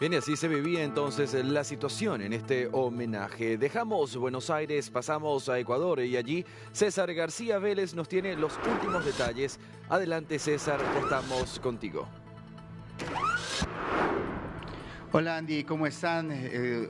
Bien, y así se vivía entonces la situación en este homenaje. Dejamos Buenos Aires, pasamos a Ecuador y allí César García Vélez nos tiene los últimos detalles. Adelante, César, ya estamos contigo. Hola Andy, ¿cómo están?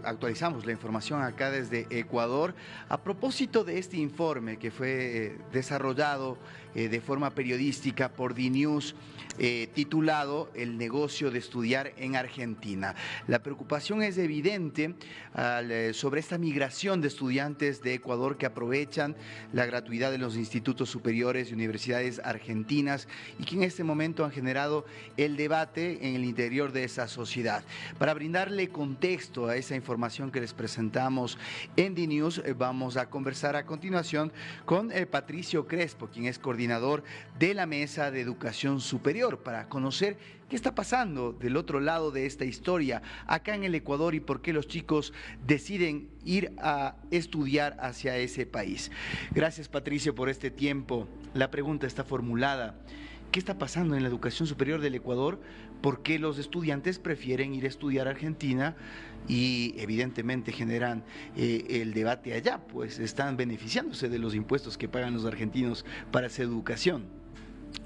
Actualizamos la información acá desde Ecuador. A propósito de este informe que fue desarrollado de forma periodística por DNews, titulado El negocio de estudiar en Argentina. La preocupación es evidente sobre esta migración de estudiantes de Ecuador que aprovechan la gratuidad de los institutos superiores y universidades argentinas y que en este momento han generado el debate en el interior de esa sociedad. Para brindarle contexto a esa información que les presentamos en DNews, vamos a conversar a continuación con Patricio Crespo, quien es coordinador de la Mesa de Educación Superior, para conocer qué está pasando del otro lado de esta historia acá en el Ecuador y por qué los chicos deciden ir a estudiar hacia ese país. Gracias, Patricio, por este tiempo. La pregunta está formulada. ¿Qué está pasando en la educación superior del Ecuador? ¿Por qué los estudiantes prefieren ir a estudiar a Argentina? Y evidentemente generan el debate allá, pues están beneficiándose de los impuestos que pagan los argentinos para esa educación.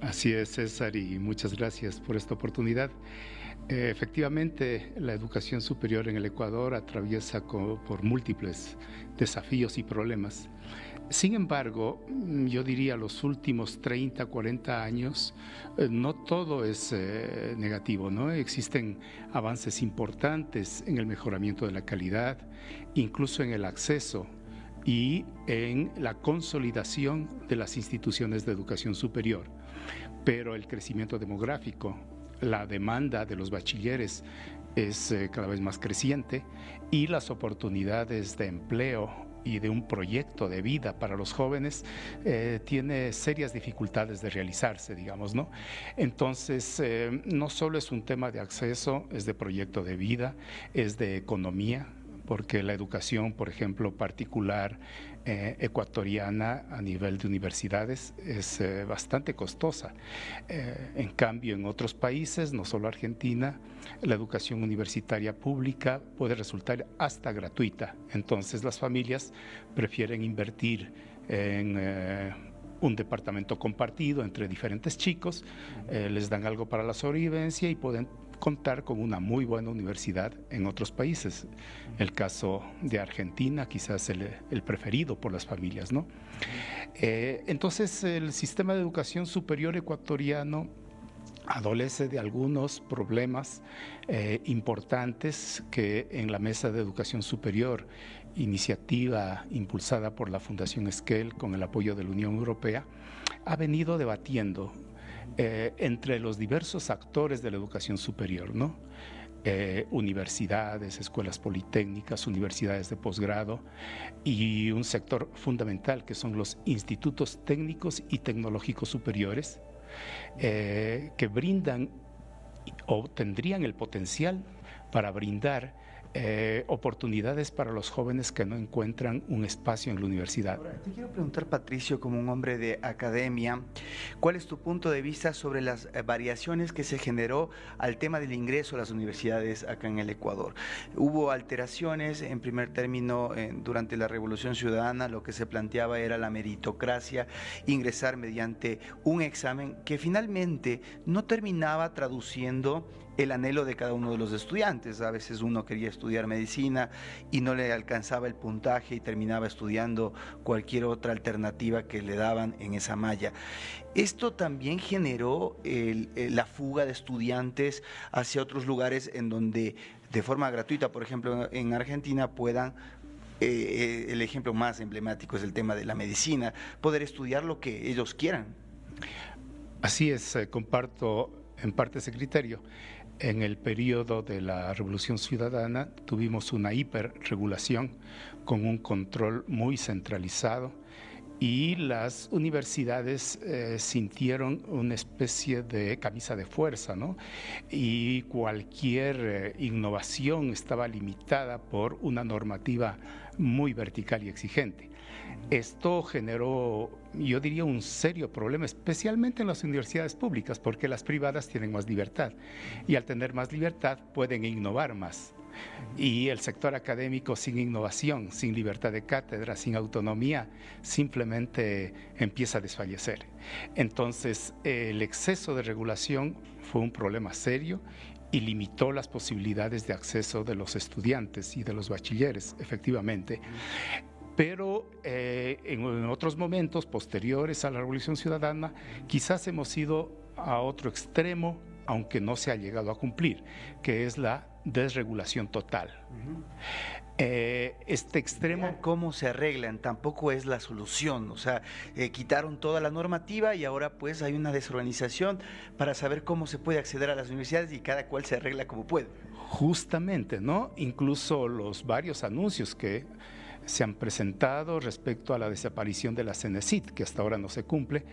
Así es, César, y muchas gracias por esta oportunidad. Efectivamente, la educación superior en el Ecuador atraviesa por múltiples desafíos y problemas. Sin embargo, yo diría los últimos 30, 40 años, no todo es negativo, ¿no? Existen avances importantes en el mejoramiento de la calidad, incluso en el acceso y en la consolidación de las instituciones de educación superior. Pero el crecimiento demográfico, la demanda de los bachilleres es cada vez más creciente y las oportunidades de empleo y de un proyecto de vida para los jóvenes tiene serias dificultades de realizarse, digamos, ¿no? Entonces, no solo es un tema de acceso, es de proyecto de vida, es de economía, porque la educación, por ejemplo, particular ecuatoriana a nivel de universidades es bastante costosa. En cambio, en otros países, no solo Argentina, la educación universitaria pública puede resultar hasta gratuita. Entonces, las familias prefieren invertir en un departamento compartido entre diferentes chicos, les dan algo para la sobrevivencia y pueden contar con una muy buena universidad en otros países. El caso de Argentina, quizás el preferido por las familias, ¿no? Entonces, el sistema de educación superior ecuatoriano adolece de algunos problemas importantes que en la Mesa de Educación Superior, iniciativa impulsada por la Fundación Esquel con el apoyo de la Unión Europea, ha venido debatiendo entre los diversos actores de la educación superior, ¿no? Universidades, escuelas politécnicas, universidades de posgrado y un sector fundamental que son los institutos técnicos y tecnológicos superiores que brindan o tendrían el potencial para brindar oportunidades para los jóvenes que no encuentran un espacio en la universidad. Ahora, te quiero preguntar, Patricio, como un hombre de academia, ¿cuál es tu punto de vista sobre las variaciones que se generó al tema del ingreso a las universidades acá en el Ecuador? Hubo alteraciones, en primer término, durante la Revolución Ciudadana, lo que se planteaba era la meritocracia, ingresar mediante un examen que finalmente no terminaba traduciendo el anhelo de cada uno de los estudiantes. A veces uno quería estudiar medicina y no le alcanzaba el puntaje y terminaba estudiando cualquier otra alternativa que le daban en esa malla. Esto también generó la fuga de estudiantes hacia otros lugares en donde de forma gratuita, por ejemplo en Argentina, puedan el ejemplo más emblemático es el tema de la medicina, poder estudiar lo que ellos quieran. Así es, comparto en parte ese criterio. En el periodo de la Revolución Ciudadana tuvimos una hiperregulación con un control muy centralizado y las universidades sintieron una especie de camisa de fuerza, ¿no? Y cualquier innovación estaba limitada por una normativa muy vertical y exigente. Esto generó, yo diría, un serio problema, especialmente en las universidades públicas, porque las privadas tienen más libertad y al tener más libertad pueden innovar más. Y el sector académico sin innovación, sin libertad de cátedra, sin autonomía, simplemente empieza a desfallecer. Entonces, el exceso de regulación fue un problema serio y limitó las posibilidades de acceso de los estudiantes y de los bachilleres, efectivamente. Pero en otros momentos posteriores a la Revolución Ciudadana, quizás hemos ido a otro extremo, aunque no se ha llegado a cumplir, que es la desregulación total. Este extremo... ¿Cómo se arreglan? Tampoco es la solución. O sea, quitaron toda la normativa y ahora pues hay una desorganización para saber cómo se puede acceder a las universidades y cada cual se arregla como puede. Justamente, ¿no? Incluso los varios anuncios que se han presentado respecto a la desaparición de la CENESID, que hasta ahora no se cumple,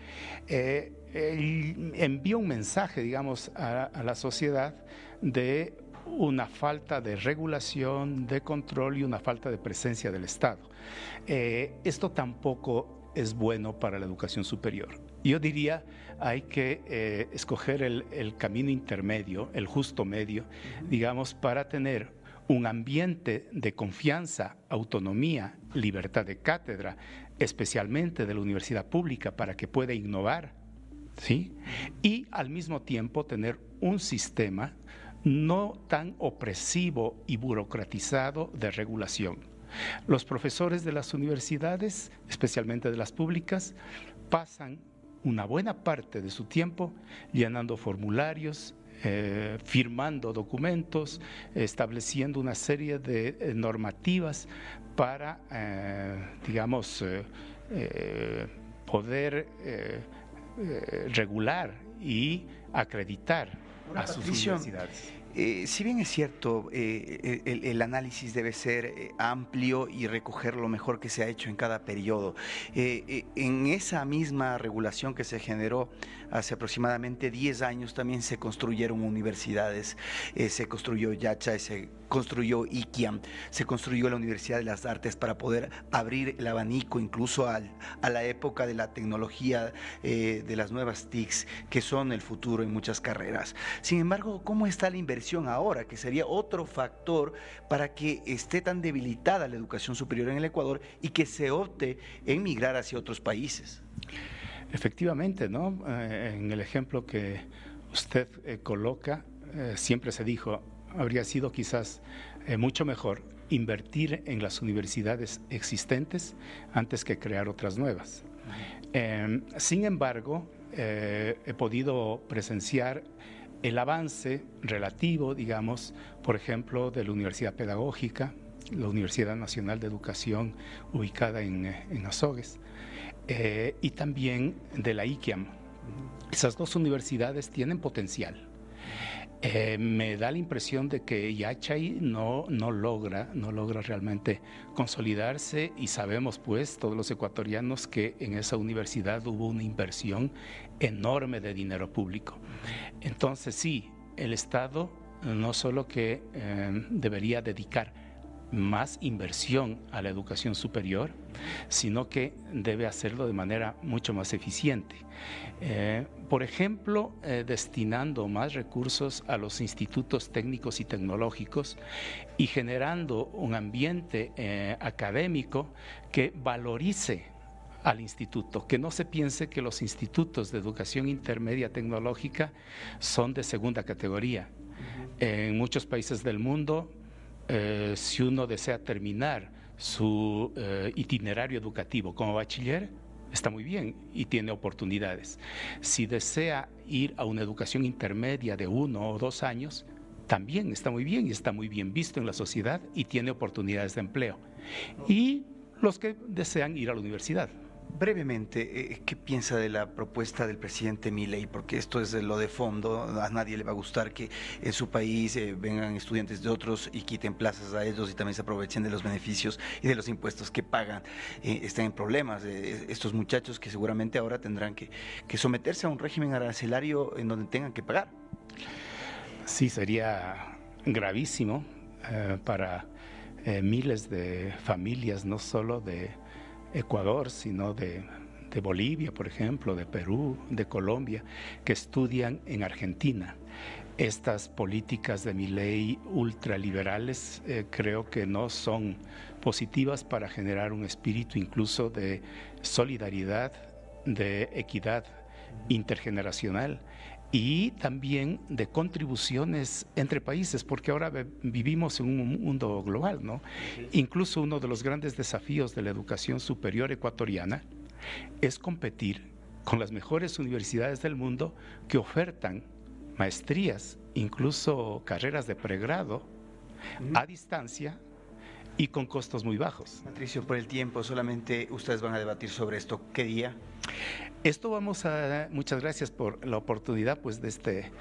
envía un mensaje, digamos, a la sociedad de una falta de regulación, de control y una falta de presencia del Estado. Esto tampoco es bueno para la educación superior. Yo diría, hay que escoger el camino intermedio, el justo medio, digamos, para tener un ambiente de confianza, autonomía, libertad de cátedra, especialmente de la universidad pública, para que pueda innovar, ¿sí? Y al mismo tiempo tener un sistema no tan opresivo y burocratizado de regulación. Los profesores de las universidades, especialmente de las públicas, pasan una buena parte de su tiempo llenando formularios, firmando documentos, estableciendo una serie de normativas para, digamos, poder regular y acreditar a sus universidades. Si bien es cierto, el análisis debe ser amplio y recoger lo mejor que se ha hecho en cada periodo, en esa misma regulación que se generó hace aproximadamente 10 años también se construyeron universidades, se construyó Yacha, se construyó Iquiam, se construyó la Universidad de las Artes para poder abrir el abanico incluso a la época de la tecnología, de las nuevas TICs, que son el futuro en muchas carreras. Sin embargo, ¿cómo está la inversión ahora, que sería otro factor para que esté tan debilitada la educación superior en el Ecuador y que se opte en migrar hacia otros países? Efectivamente, ¿no? En el ejemplo que usted coloca, siempre se dijo, habría sido quizás mucho mejor invertir en las universidades existentes antes que crear otras nuevas. Sin embargo, he podido presenciar el avance relativo, digamos, por ejemplo, de la Universidad Pedagógica, la Universidad Nacional de Educación ubicada en Azogues, y también de la IQUIAM. Esas dos universidades tienen potencial. Me da la impresión de que Yachay no logra realmente consolidarse, y sabemos pues todos los ecuatorianos que en esa universidad hubo una inversión enorme de dinero público. Entonces sí, el Estado no solo que debería dedicar más inversión a la educación superior, sino que debe hacerlo de manera mucho más eficiente. Por ejemplo, destinando más recursos a los institutos técnicos y tecnológicos y generando un ambiente académico que valorice al instituto, que no se piense que los institutos de educación intermedia tecnológica son de segunda categoría. En muchos países del mundo, si uno desea terminar su itinerario educativo como bachiller, está muy bien y tiene oportunidades. Si desea ir a una educación intermedia de 1 o 2 años, también está muy bien y está muy bien visto en la sociedad y tiene oportunidades de empleo. Y los que desean ir a la universidad. Brevemente, ¿qué piensa de la propuesta del presidente Milei? Porque esto es lo de fondo, a nadie le va a gustar que en su país vengan estudiantes de otros y quiten plazas a ellos y también se aprovechen de los beneficios y de los impuestos que pagan. Están en problemas estos muchachos que seguramente ahora tendrán que someterse a un régimen arancelario en donde tengan que pagar. Sí, sería gravísimo para miles de familias, no solo de Ecuador, sino de Bolivia, por ejemplo, de Perú, de Colombia, que estudian en Argentina. Estas políticas de Milei ultraliberales creo que no son positivas para generar un espíritu incluso de solidaridad, de equidad intergeneracional y también de contribuciones entre países, porque ahora vivimos en un mundo global, ¿no? Incluso uno de los grandes desafíos de la educación superior ecuatoriana es competir con las mejores universidades del mundo que ofertan maestrías, incluso carreras de pregrado a distancia y con costos muy bajos. Patricio, por el tiempo, solamente ustedes van a debatir sobre esto. ¿Qué día? Muchas gracias por la oportunidad pues, de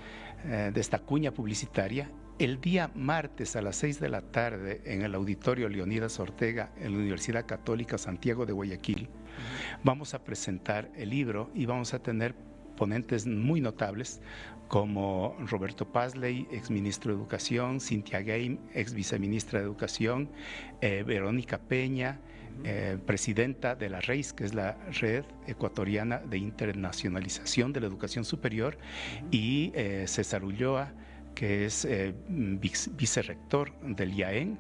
esta cuña publicitaria. El día martes a las 6 de la tarde en el Auditorio Leonidas Ortega en la Universidad Católica Santiago de Guayaquil, vamos a presentar el libro y vamos a tener ponentes muy notables como Roberto Pazley, exministro de Educación, Cynthia Game, ex viceministra de Educación, Verónica Peña, presidenta de la REIS, que es la Red Ecuatoriana de Internacionalización de la Educación Superior, y César Ulloa, que es vicerrector del IAEN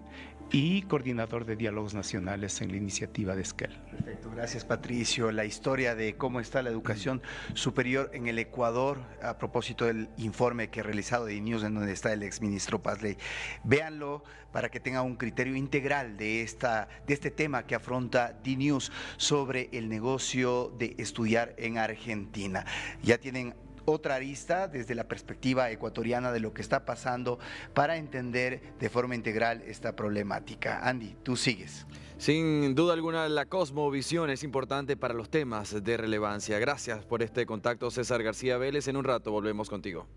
y coordinador de diálogos nacionales en la iniciativa de Esquel. Perfecto, gracias Patricio. La historia de cómo está la educación superior en el Ecuador, a propósito del informe que he realizado de News, en donde está el exministro Pazley. Véanlo para que tengan un criterio integral de este tema que afronta DNews sobre el negocio de estudiar en Argentina. Ya tienen otra arista desde la perspectiva ecuatoriana de lo que está pasando para entender de forma integral esta problemática. Andy, tú sigues. Sin duda alguna, la cosmovisión es importante para los temas de relevancia. Gracias por este contacto, César García Vélez. En un rato volvemos contigo.